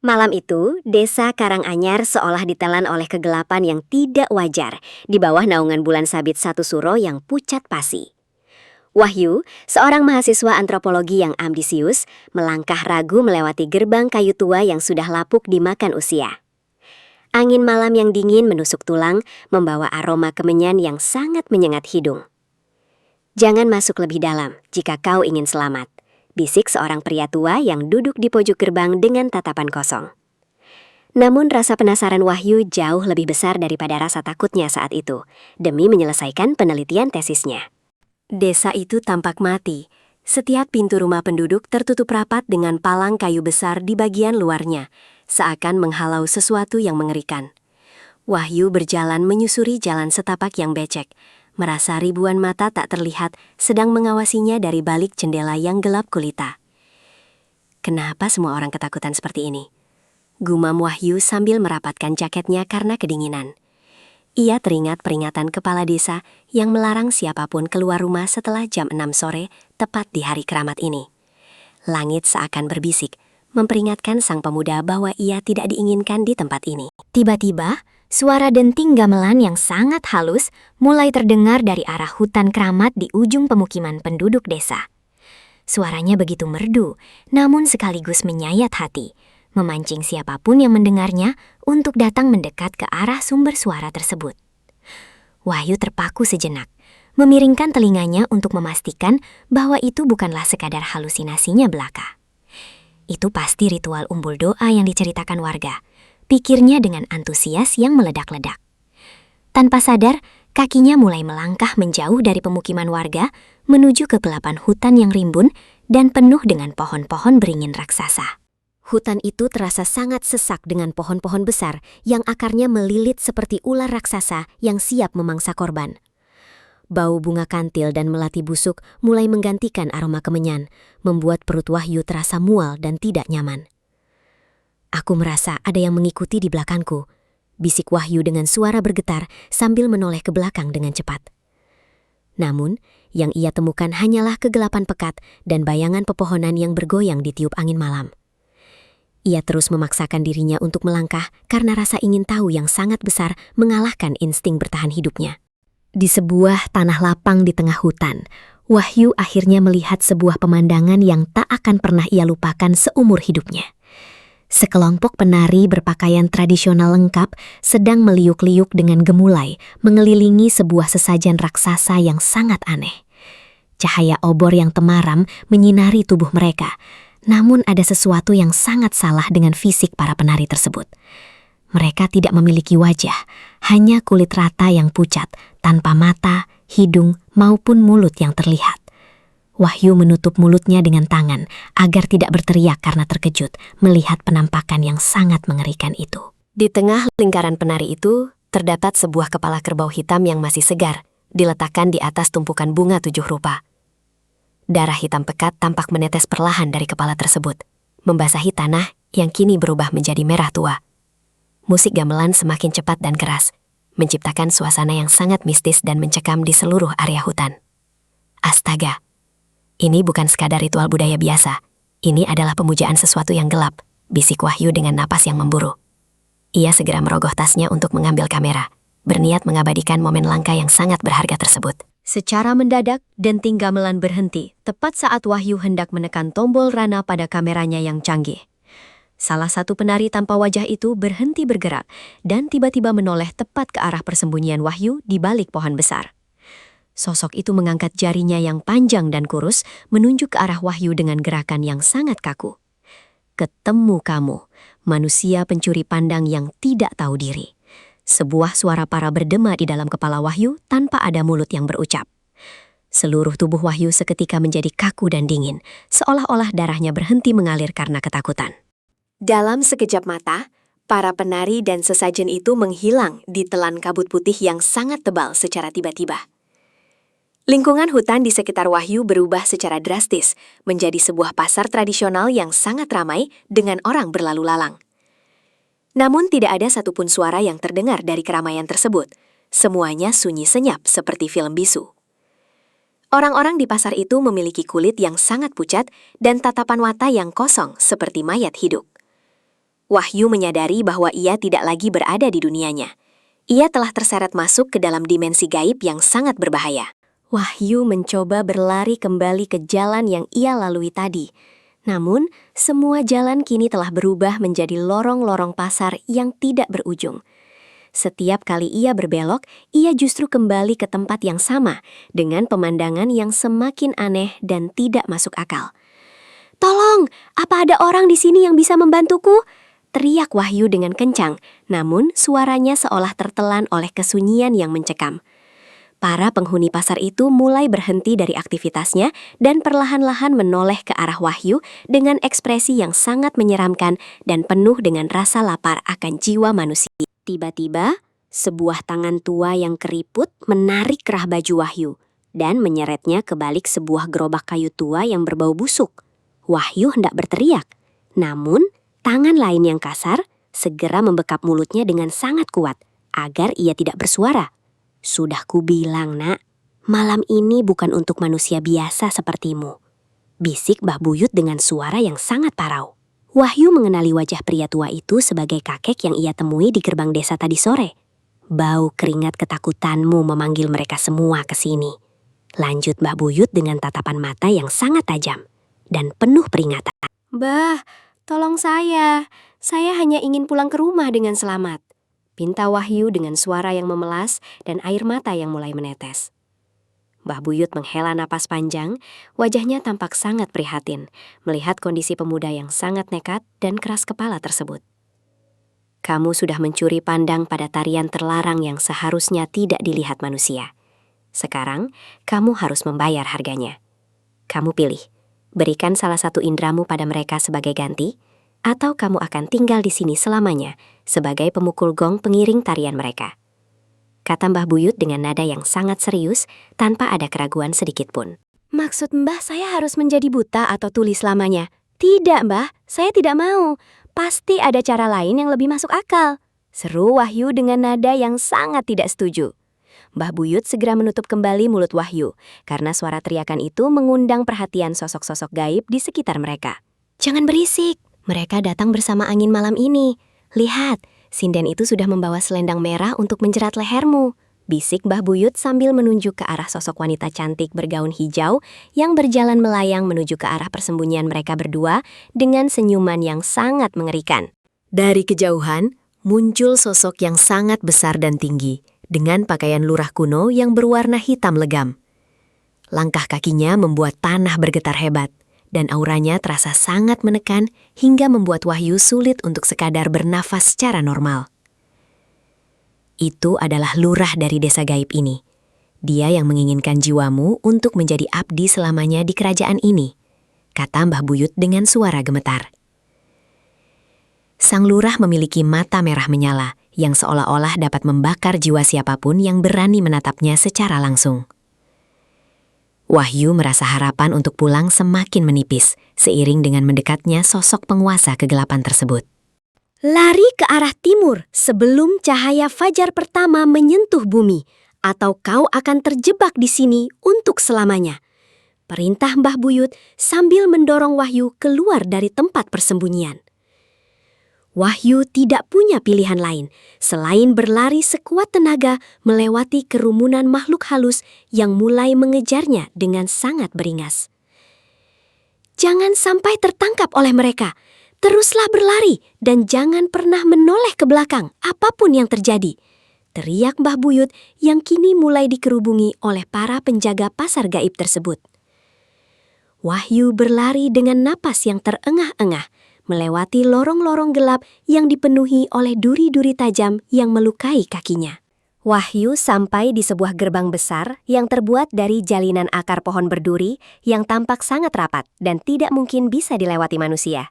Malam itu, desa Karanganyar seolah ditelan oleh kegelapan yang tidak wajar di bawah naungan bulan sabit satu suro yang pucat pasi. Wahyu, seorang mahasiswa antropologi yang ambisius, melangkah ragu melewati gerbang kayu tua yang sudah lapuk dimakan usia. Angin malam yang dingin menusuk tulang, membawa aroma kemenyan yang sangat menyengat hidung. "Jangan masuk lebih dalam jika kau ingin selamat," bisik seorang pria tua yang duduk di pojok gerbang dengan tatapan kosong. Namun rasa penasaran Wahyu jauh lebih besar daripada rasa takutnya saat itu, demi menyelesaikan penelitian tesisnya. Desa itu tampak mati. Setiap pintu rumah penduduk tertutup rapat dengan palang kayu besar di bagian luarnya, seakan menghalau sesuatu yang mengerikan. Wahyu berjalan menyusuri jalan setapak yang becek, merasa ribuan mata tak terlihat sedang mengawasinya dari balik jendela yang gelap gulita. Kenapa semua orang ketakutan seperti ini? Gumam Wahyu sambil merapatkan jaketnya karena kedinginan. Ia teringat peringatan kepala desa yang melarang siapapun keluar rumah setelah jam 6 sore tepat di hari keramat ini. Langit seakan berbisik, memperingatkan sang pemuda bahwa ia tidak diinginkan di tempat ini. Tiba-tiba, suara denting gamelan yang sangat halus mulai terdengar dari arah hutan keramat di ujung pemukiman penduduk desa. Suaranya begitu merdu, namun sekaligus menyayat hati, memancing siapapun yang mendengarnya untuk datang mendekat ke arah sumber suara tersebut. Wahyu terpaku sejenak, memiringkan telinganya untuk memastikan bahwa itu bukanlah sekadar halusinasinya belaka. Itu pasti ritual umbul doa yang diceritakan warga, pikirnya dengan antusias yang meledak-ledak. Tanpa sadar, kakinya mulai melangkah menjauh dari pemukiman warga menuju kegelapan hutan yang rimbun dan penuh dengan pohon-pohon beringin raksasa. Hutan itu terasa sangat sesak dengan pohon-pohon besar yang akarnya melilit seperti ular raksasa yang siap memangsa korban. Bau bunga kantil dan melati busuk mulai menggantikan aroma kemenyan, membuat perut Wahyu terasa mual dan tidak nyaman. "Aku merasa ada yang mengikuti di belakangku," bisik Wahyu dengan suara bergetar sambil menoleh ke belakang dengan cepat. Namun, yang ia temukan hanyalah kegelapan pekat dan bayangan pepohonan yang bergoyang ditiup angin malam. Ia terus memaksakan dirinya untuk melangkah karena rasa ingin tahu yang sangat besar mengalahkan insting bertahan hidupnya. Di sebuah tanah lapang di tengah hutan, Wahyu akhirnya melihat sebuah pemandangan yang tak akan pernah ia lupakan seumur hidupnya. Sekelompok penari berpakaian tradisional lengkap sedang meliuk-liuk dengan gemulai mengelilingi sebuah sesajen raksasa yang sangat aneh. Cahaya obor yang temaram menyinari tubuh mereka, namun ada sesuatu yang sangat salah dengan fisik para penari tersebut. Mereka tidak memiliki wajah, hanya kulit rata yang pucat, tanpa mata, hidung, maupun mulut yang terlihat. Wahyu menutup mulutnya dengan tangan agar tidak berteriak karena terkejut melihat penampakan yang sangat mengerikan itu. Di tengah lingkaran penari itu, terdapat sebuah kepala kerbau hitam yang masih segar, diletakkan di atas tumpukan bunga 7 rupa. Darah hitam pekat tampak menetes perlahan dari kepala tersebut, membasahi tanah yang kini berubah menjadi merah tua. Musik gamelan semakin cepat dan keras, menciptakan suasana yang sangat mistis dan mencekam di seluruh area hutan. Astaga, ini bukan sekadar ritual budaya biasa. Ini adalah pemujaan sesuatu yang gelap, bisik Wahyu dengan napas yang memburu. Ia segera merogoh tasnya untuk mengambil kamera, berniat mengabadikan momen langka yang sangat berharga tersebut. Secara mendadak, denting gamelan berhenti tepat saat Wahyu hendak menekan tombol rana pada kameranya yang canggih. Salah satu penari tanpa wajah itu berhenti bergerak dan tiba-tiba menoleh tepat ke arah persembunyian Wahyu di balik pohon besar. Sosok itu mengangkat jarinya yang panjang dan kurus menunjuk ke arah Wahyu dengan gerakan yang sangat kaku. "Ketemu kamu, manusia pencuri pandang yang tidak tahu diri." Sebuah suara parah bergema di dalam kepala Wahyu tanpa ada mulut yang berucap. Seluruh tubuh Wahyu seketika menjadi kaku dan dingin, seolah-olah darahnya berhenti mengalir karena ketakutan. Dalam sekejap mata, para penari dan sesajen itu menghilang di telan kabut putih yang sangat tebal secara tiba-tiba. Lingkungan hutan di sekitar Wahyu berubah secara drastis, menjadi sebuah pasar tradisional yang sangat ramai dengan orang berlalu lalang. Namun tidak ada satupun suara yang terdengar dari keramaian tersebut. Semuanya sunyi senyap seperti film bisu. Orang-orang di pasar itu memiliki kulit yang sangat pucat dan tatapan mata yang kosong seperti mayat hidup. Wahyu menyadari bahwa ia tidak lagi berada di dunianya. Ia telah terseret masuk ke dalam dimensi gaib yang sangat berbahaya. Wahyu mencoba berlari kembali ke jalan yang ia lalui tadi. Namun, semua jalan kini telah berubah menjadi lorong-lorong pasar yang tidak berujung. Setiap kali ia berbelok, ia justru kembali ke tempat yang sama, dengan pemandangan yang semakin aneh dan tidak masuk akal. "Tolong, apa ada orang di sini yang bisa membantuku?" teriak Wahyu dengan kencang, namun suaranya seolah tertelan oleh kesunyian yang mencekam. Para penghuni pasar itu mulai berhenti dari aktivitasnya dan perlahan-lahan menoleh ke arah Wahyu dengan ekspresi yang sangat menyeramkan dan penuh dengan rasa lapar akan jiwa manusia. Tiba-tiba, sebuah tangan tua yang keriput menarik kerah baju Wahyu dan menyeretnya ke balik sebuah gerobak kayu tua yang berbau busuk. Wahyu hendak berteriak, namun tangan lain yang kasar segera membekap mulutnya dengan sangat kuat agar ia tidak bersuara. "Sudah kubilang, Nak, malam ini bukan untuk manusia biasa sepertimu," bisik Mbah Buyut dengan suara yang sangat parau. Wahyu mengenali wajah pria tua itu sebagai kakek yang ia temui di gerbang desa tadi sore. "Bau keringat ketakutanmu memanggil mereka semua ke sini," lanjut Mbah Buyut dengan tatapan mata yang sangat tajam dan penuh peringatan. "Mbah, tolong saya hanya ingin pulang ke rumah dengan selamat," pinta Wahyu dengan suara yang memelas dan air mata yang mulai menetes. Mbah Buyut menghela napas panjang, wajahnya tampak sangat prihatin melihat kondisi pemuda yang sangat nekat dan keras kepala tersebut. "Kamu sudah mencuri pandang pada tarian terlarang yang seharusnya tidak dilihat manusia. Sekarang, kamu harus membayar harganya. Kamu pilih, berikan salah satu indramu pada mereka sebagai ganti, atau kamu akan tinggal di sini selamanya sebagai pemukul gong pengiring tarian mereka," kata Mbah Buyut dengan nada yang sangat serius tanpa ada keraguan sedikit pun. "Maksud Mbah saya harus menjadi buta atau tuli selamanya?" "Tidak, Mbah, saya tidak mau. Pasti ada cara lain yang lebih masuk akal," seru Wahyu dengan nada yang sangat tidak setuju. Mbah Buyut segera menutup kembali mulut Wahyu karena suara teriakan itu mengundang perhatian sosok-sosok gaib di sekitar mereka. "Jangan berisik, mereka datang bersama angin malam ini. Lihat, sinden itu sudah membawa selendang merah untuk menjerat lehermu," bisik Mbah Buyut sambil menunjuk ke arah sosok wanita cantik bergaun hijau yang berjalan melayang menuju ke arah persembunyian mereka berdua dengan senyuman yang sangat mengerikan. Dari kejauhan, muncul sosok yang sangat besar dan tinggi, dengan pakaian lurah kuno yang berwarna hitam legam. Langkah kakinya membuat tanah bergetar hebat, dan auranya terasa sangat menekan hingga membuat Wahyu sulit untuk sekadar bernafas secara normal. Itu adalah lurah dari desa gaib ini. Dia yang menginginkan jiwamu untuk menjadi abdi selamanya di kerajaan ini, kata Mbah Buyut dengan suara gemetar. Sang lurah memiliki mata merah menyala yang seolah-olah dapat membakar jiwa siapapun yang berani menatapnya secara langsung. Wahyu merasa harapan untuk pulang semakin menipis seiring dengan mendekatnya sosok penguasa kegelapan tersebut. "Lari ke arah timur sebelum cahaya fajar pertama menyentuh bumi, atau kau akan terjebak di sini untuk selamanya," perintah Mbah Buyut sambil mendorong Wahyu keluar dari tempat persembunyian. Wahyu tidak punya pilihan lain selain berlari sekuat tenaga melewati kerumunan makhluk halus yang mulai mengejarnya dengan sangat beringas. "Jangan sampai tertangkap oleh mereka. Teruslah berlari dan jangan pernah menoleh ke belakang apapun yang terjadi," teriak Mbah Buyut yang kini mulai dikerubungi oleh para penjaga pasar gaib tersebut. Wahyu berlari dengan napas yang terengah-engah, melewati lorong-lorong gelap yang dipenuhi oleh duri-duri tajam yang melukai kakinya. Wahyu sampai di sebuah gerbang besar yang terbuat dari jalinan akar pohon berduri yang tampak sangat rapat dan tidak mungkin bisa dilewati manusia.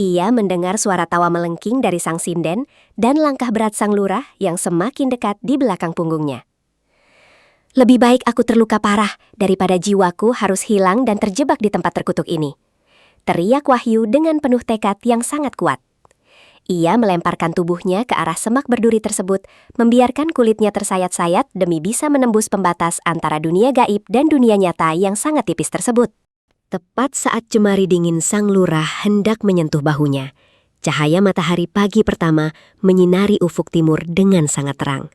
Ia mendengar suara tawa melengking dari sang sinden dan langkah berat sang lurah yang semakin dekat di belakang punggungnya. "Lebih baik aku terluka parah daripada jiwaku harus hilang dan terjebak di tempat terkutuk ini," teriak Wahyu dengan penuh tekad yang sangat kuat. Ia melemparkan tubuhnya ke arah semak berduri tersebut, membiarkan kulitnya tersayat-sayat demi bisa menembus pembatas antara dunia gaib dan dunia nyata yang sangat tipis tersebut. Tepat saat jemari dingin sang lurah hendak menyentuh bahunya, Cahaya matahari pagi pertama menyinari ufuk timur dengan sangat terang.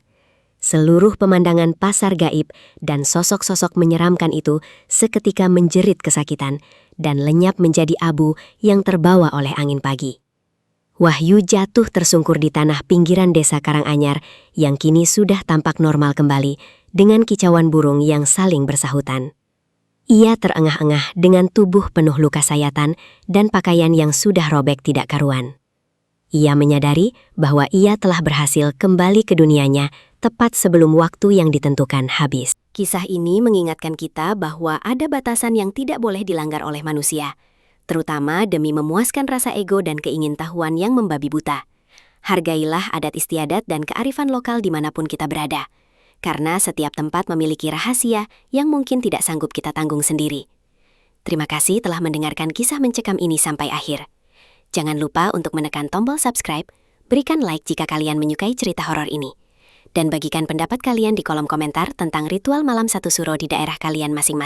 Seluruh pemandangan pasar gaib dan sosok-sosok menyeramkan itu seketika menjerit kesakitan dan lenyap menjadi abu yang terbawa oleh angin pagi. Wahyu jatuh tersungkur di tanah pinggiran desa Karanganyar yang kini sudah tampak normal kembali dengan kicauan burung yang saling bersahutan. Ia terengah-engah dengan tubuh penuh luka sayatan dan pakaian yang sudah robek tidak karuan. Ia menyadari bahwa ia telah berhasil kembali ke dunianya tepat sebelum waktu yang ditentukan habis. Kisah ini mengingatkan kita bahwa ada batasan yang tidak boleh dilanggar oleh manusia, terutama demi memuaskan rasa ego dan keingintahuan yang membabi buta. Hargailah adat istiadat dan kearifan lokal dimanapun kita berada, karena setiap tempat memiliki rahasia yang mungkin tidak sanggup kita tanggung sendiri. Terima kasih telah mendengarkan kisah mencekam ini sampai akhir. Jangan lupa untuk menekan tombol subscribe, berikan like jika kalian menyukai cerita horor ini, dan bagikan pendapat kalian di kolom komentar tentang ritual malam satu suro di daerah kalian masing-masing.